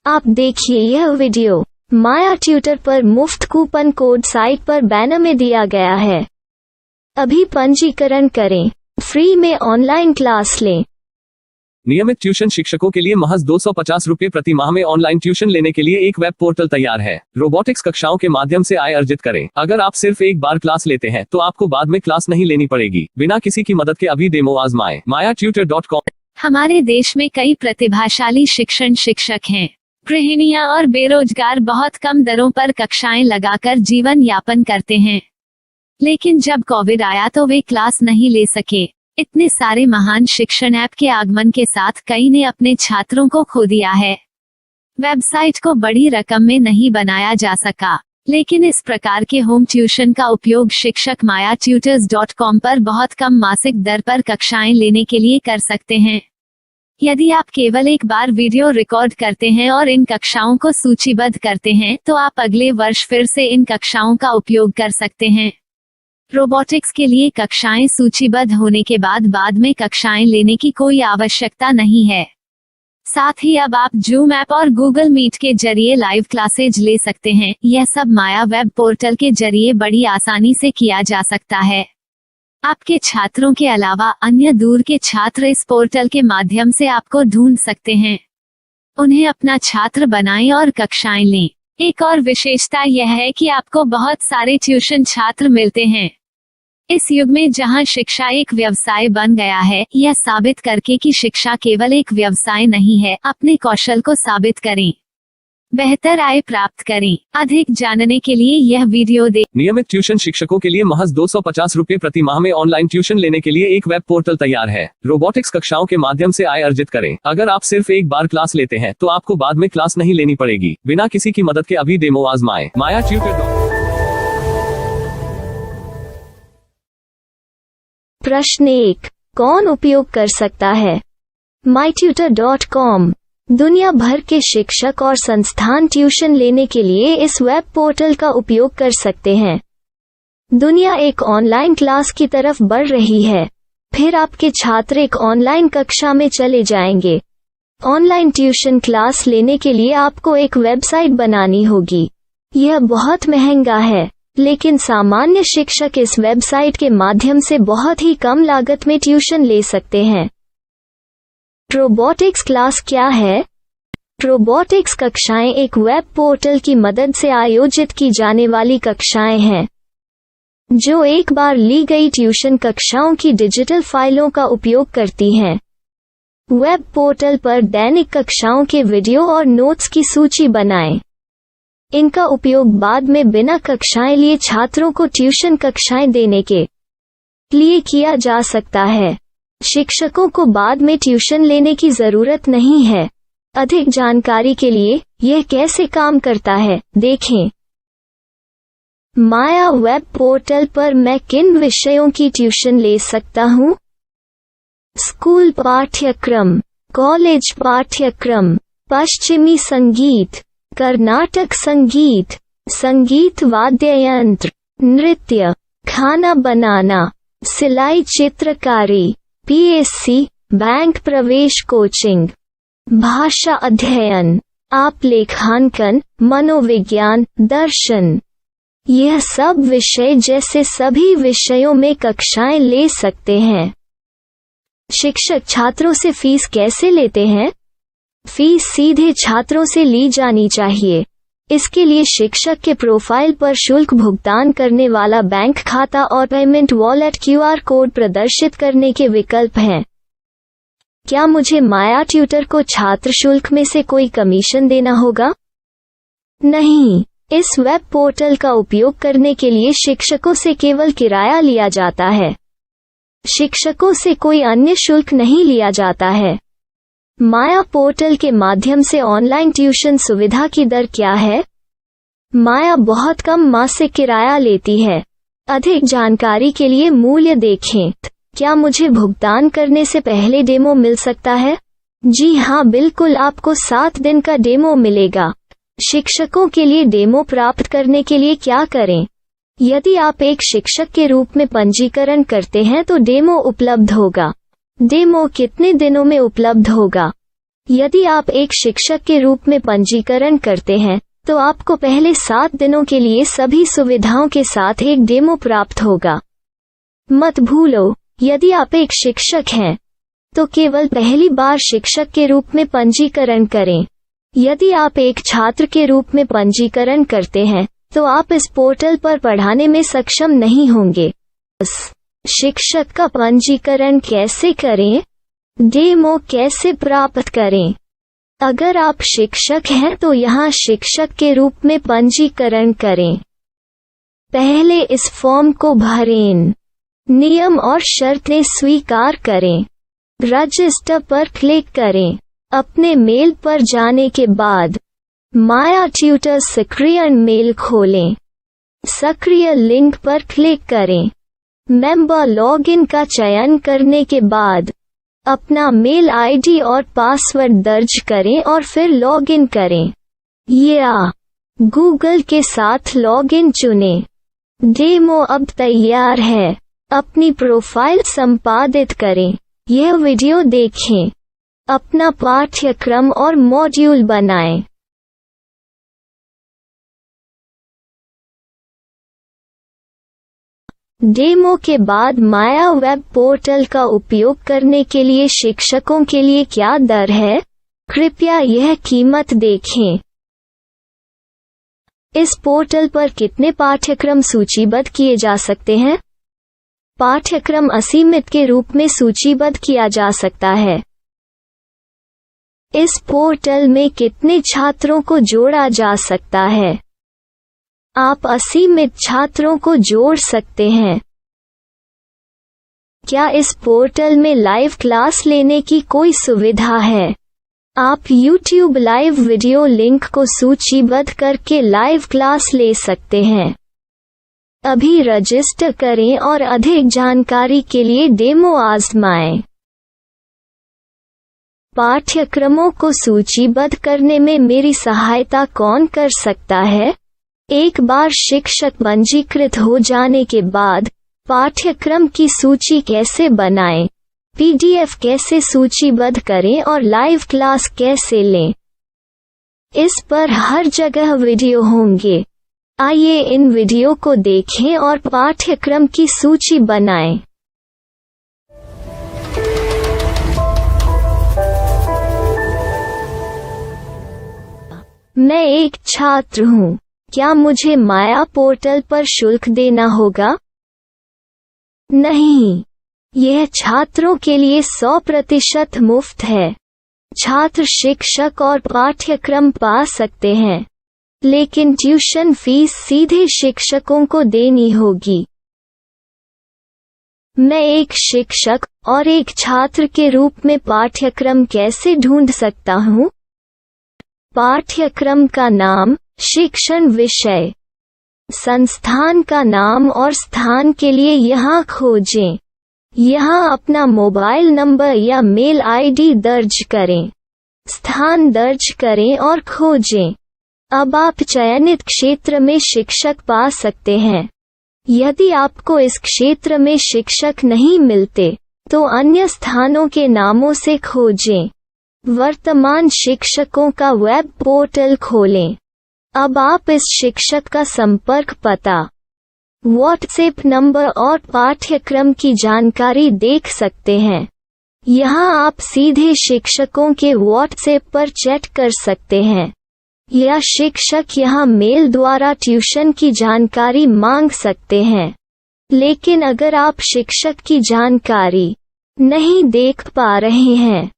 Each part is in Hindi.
आप देखिए यह वीडियो माया ट्यूटर पर मुफ्त कूपन कोड साइट पर बैनर में दिया गया है। अभी पंजीकरण करें, फ्री में ऑनलाइन क्लास लें। नियमित ट्यूशन शिक्षकों के लिए महज 250 रुपये प्रति माह में ऑनलाइन ट्यूशन लेने के लिए एक वेब पोर्टल तैयार है। रोबोटिक्स कक्षाओं के माध्यम से आय अर्जित करें। अगर आप सिर्फ एक बार क्लास लेते हैं तो आपको बाद में क्लास नहीं लेनी पड़ेगी। बिना किसी की मदद के अभी डेमो आजमाएं। mayaTutor.com। हमारे देश में कई प्रतिभाशाली शिक्षक हैं। गृहिणियां और बेरोजगार बहुत कम दरों पर कक्षाएं लगाकर जीवन यापन करते हैं, लेकिन जब कोविड आया तो वे क्लास नहीं ले सके। इतने सारे महान शिक्षण ऐप के आगमन के साथ कई ने अपने छात्रों को खो दिया है। वेबसाइट को बड़ी रकम में नहीं बनाया जा सका, लेकिन इस प्रकार के होम ट्यूशन का उपयोग शिक्षक mayaTutors.com पर बहुत कम मासिक दर पर कक्षाएं लेने के लिए कर सकते हैं। यदि आप केवल एक बार वीडियो रिकॉर्ड करते हैं और इन कक्षाओं को सूचीबद्ध करते हैं तो आप अगले वर्ष फिर से इन कक्षाओं का उपयोग कर सकते हैं। रोबोटिक्स के लिए कक्षाएं सूचीबद्ध होने के बाद में कक्षाएं लेने की कोई आवश्यकता नहीं है। साथ ही अब आप जूम ऐप और गूगल मीट के जरिए लाइव क्लासेज ले सकते हैं। यह सब माया वेब पोर्टल के जरिए बड़ी आसानी से किया जा सकता है। आपके छात्रों के अलावा अन्य दूर के छात्र इस पोर्टल के माध्यम से आपको ढूंढ सकते हैं। उन्हें अपना छात्र बनाएं और कक्षाएं लें। एक और विशेषता यह है कि आपको बहुत सारे ट्यूशन छात्र मिलते हैं। इस युग में जहां शिक्षा एक व्यवसाय बन गया है, यह साबित करके कि शिक्षा केवल एक व्यवसाय नहीं है, अपने कौशल को साबित करें, बेहतर आय प्राप्त करें। अधिक जानने के लिए यह वीडियो देखें। नियमित ट्यूशन शिक्षकों के लिए महज 250 रुपये प्रति माह में ऑनलाइन ट्यूशन लेने के लिए एक वेब पोर्टल तैयार है। रोबोटिक्स कक्षाओं के माध्यम से आय अर्जित करें। अगर आप सिर्फ एक बार क्लास लेते हैं तो आपको बाद में क्लास नहीं लेनी पड़ेगी। बिना किसी की मदद के अभी डेमो आजमाएं। mayaTutor। प्रश्न 1, कौन उपयोग कर सकता है? myTutor.com। दुनिया भर के शिक्षक और संस्थान ट्यूशन लेने के लिए इस वेब पोर्टल का उपयोग कर सकते हैं। दुनिया एक ऑनलाइन क्लास की तरफ बढ़ रही है। फिर आपके छात्र एक ऑनलाइन कक्षा में चले जाएंगे। ऑनलाइन ट्यूशन क्लास लेने के लिए आपको एक वेबसाइट बनानी होगी। यह बहुत महंगा है, लेकिन सामान्य शिक्षक इस वेबसाइट के माध्यम से बहुत ही कम लागत में ट्यूशन ले सकते हैं। रोबोटिक्स क्लास क्या है? रोबोटिक्स कक्षाएं एक वेब पोर्टल की मदद से आयोजित की जाने वाली कक्षाएं हैं, जो एक बार ली गई ट्यूशन कक्षाओं की डिजिटल फाइलों का उपयोग करती हैं। वेब पोर्टल पर दैनिक कक्षाओं के वीडियो और नोट्स की सूची बनाएं। इनका उपयोग बाद में बिना कक्षाएं लिए छात्रों को ट्यूशन कक्षाएं देने के लिए किया जा सकता है। शिक्षकों को बाद में ट्यूशन लेने की जरूरत नहीं है। अधिक जानकारी के लिए यह कैसे काम करता है, देखें। माया वेब पोर्टल पर मैं किन विषयों की ट्यूशन ले सकता हूँ? स्कूल पाठ्यक्रम, कॉलेज पाठ्यक्रम, पश्चिमी संगीत, कर्नाटक संगीत, संगीत वाद्य यंत्र, नृत्य, खाना बनाना, सिलाई चित्रकारी, PSC, बैंक प्रवेश कोचिंग, भाषा अध्ययन, आप लेखांकन, मनोविज्ञान, दर्शन। यह सब विषय जैसे सभी विषयों में कक्षाएं ले सकते हैं। शिक्षक छात्रों से फीस कैसे लेते हैं? फीस सीधे छात्रों से ली जानी चाहिए। इसके लिए शिक्षक के प्रोफाइल पर शुल्क भुगतान करने वाला बैंक खाता और पेमेंट वॉलेट QR कोड प्रदर्शित करने के विकल्प हैं। क्या मुझे माया ट्यूटर को छात्र शुल्क में से कोई कमीशन देना होगा? नहीं, इस वेब पोर्टल का उपयोग करने के लिए शिक्षकों से केवल किराया लिया जाता है। शिक्षकों से कोई अन्य शुल्क नहीं लिया जाता है। माया पोर्टल के माध्यम से ऑनलाइन ट्यूशन सुविधा की दर क्या है? माया बहुत कम मासिक किराया लेती है। अधिक जानकारी के लिए मूल्य देखें। क्या मुझे भुगतान करने से पहले डेमो मिल सकता है? जी हाँ, बिल्कुल, आपको 7 दिन का डेमो मिलेगा। शिक्षकों के लिए डेमो प्राप्त करने के लिए क्या करें? यदि आप एक शिक्षक के रूप में पंजीकरण करते हैं तो डेमो उपलब्ध होगा। डेमो कितने दिनों में उपलब्ध होगा? यदि आप एक शिक्षक के रूप में पंजीकरण करते हैं तो आपको पहले 7 दिनों के लिए सभी सुविधाओं के साथ एक डेमो प्राप्त होगा। मत भूलो, यदि आप एक शिक्षक हैं तो केवल पहली बार शिक्षक के रूप में पंजीकरण करें। यदि आप एक छात्र के रूप में पंजीकरण करते हैं तो आप इस पोर्टल पर पढ़ाने में सक्षम नहीं होंगे। शिक्षक का पंजीकरण कैसे करें? डेमो कैसे प्राप्त करें? अगर आप शिक्षक हैं तो यहाँ शिक्षक के रूप में पंजीकरण करें। पहले इस फॉर्म को भरें। नियम और शर्तें स्वीकार करें। रजिस्टर पर क्लिक करें। अपने मेल पर जाने के बाद माया ट्यूटर सक्रिय मेल खोलें। सक्रिय लिंक पर क्लिक करें। मेंबर लॉगिन का चयन करने के बाद अपना मेल आईडी और पासवर्ड दर्ज करें और फिर लॉगिन करें या गूगल के साथ लॉगिन चुनें। डेमो अब तैयार है। अपनी प्रोफाइल संपादित करें। यह वीडियो देखें। अपना पाठ्यक्रम और मॉड्यूल बनाएं। डेमो के बाद माया वेब पोर्टल का उपयोग करने के लिए शिक्षकों के लिए क्या दर है? कृपया यह कीमत देखें। इस पोर्टल पर कितने पाठ्यक्रम सूचीबद्ध किए जा सकते हैं? पाठ्यक्रम असीमित के रूप में सूचीबद्ध किया जा सकता है। इस पोर्टल में कितने छात्रों को जोड़ा जा सकता है? आप असीमित छात्रों को जोड़ सकते हैं। क्या इस पोर्टल में लाइव क्लास लेने की कोई सुविधा है? आप YouTube लाइव वीडियो लिंक को सूचीबद्ध करके लाइव क्लास ले सकते हैं। अभी रजिस्टर करें और अधिक जानकारी के लिए डेमो आजमाएं। पाठ्यक्रमों को सूचीबद्ध करने में मेरी सहायता कौन कर सकता है? एक बार शिक्षक पंजीकृत हो जाने के बाद पाठ्यक्रम की सूची कैसे बनाएं, PDF कैसे सूचीबद्ध करें और लाइव क्लास कैसे लें, इस पर हर जगह वीडियो होंगे। आइए इन वीडियो को देखें और पाठ्यक्रम की सूची बनाएं। मैं एक छात्र हूँ। क्या मुझे माया पोर्टल पर शुल्क देना होगा? नहीं, यह छात्रों के लिए 100% मुफ्त है। छात्र शिक्षक और पाठ्यक्रम पा सकते हैं, लेकिन ट्यूशन फीस सीधे शिक्षकों को देनी होगी। मैं एक शिक्षक और एक छात्र के रूप में पाठ्यक्रम कैसे ढूंढ सकता हूँ? पाठ्यक्रम का नाम, शिक्षण विषय, संस्थान का नाम और स्थान के लिए यहाँ खोजें। यहाँ अपना मोबाइल नंबर या मेल आईडी दर्ज करें। स्थान दर्ज करें और खोजें। अब आप चयनित क्षेत्र में शिक्षक पा सकते हैं। यदि आपको इस क्षेत्र में शिक्षक नहीं मिलते तो अन्य स्थानों के नामों से खोजें। वर्तमान शिक्षकों का वेब पोर्टल खोलें। अब आप इस शिक्षक का संपर्क पता, व्हाट्सएप नंबर और पाठ्यक्रम की जानकारी देख सकते हैं। यहाँ आप सीधे शिक्षकों के व्हाट्सएप पर चैट कर सकते हैं या शिक्षक यहाँ मेल द्वारा ट्यूशन की जानकारी मांग सकते हैं। लेकिन अगर आप शिक्षक की जानकारी नहीं देख पा रहे हैं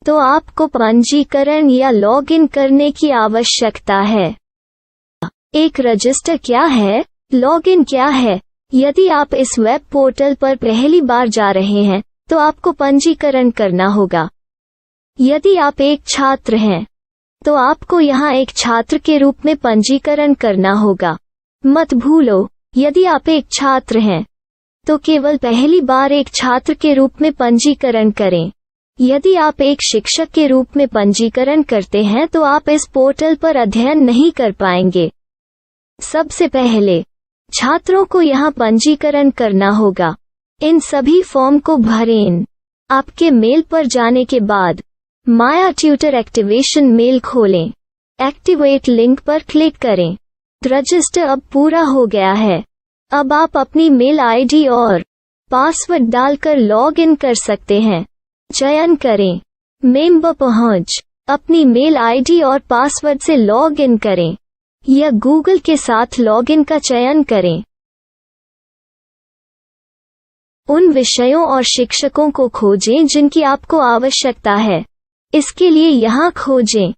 तो आपको पंजीकरण या लॉगिन करने की आवश्यकता है। एक रजिस्टर क्या है? लॉगिन क्या है? यदि आप इस वेब पोर्टल पर पहली बार जा रहे हैं तो आपको पंजीकरण करना होगा। यदि आप एक छात्र हैं तो आपको यहाँ एक छात्र के रूप में पंजीकरण करना होगा। मत भूलो, यदि आप एक छात्र हैं तो केवल पहली बार एक छात्र के रूप में पंजीकरण करें। यदि आप एक शिक्षक के रूप में पंजीकरण करते हैं तो आप इस पोर्टल पर अध्ययन नहीं कर पाएंगे। सबसे पहले छात्रों को यहाँ पंजीकरण करना होगा। इन सभी फॉर्म को भरें। आपके मेल पर जाने के बाद माया ट्यूटर एक्टिवेशन मेल खोलें। एक्टिवेट लिंक पर क्लिक करें। रजिस्टर अब पूरा हो गया है। अब आप अपनी मेल आईडी और पासवर्ड डालकर लॉग इन कर सकते हैं। चयन करें मेंबर पहुंच। अपनी मेल आईडी और पासवर्ड से लॉग इन करें या गूगल के साथ लॉगिन का चयन करें। उन विषयों और शिक्षकों को खोजें जिनकी आपको आवश्यकता है। इसके लिए यहाँ खोजें।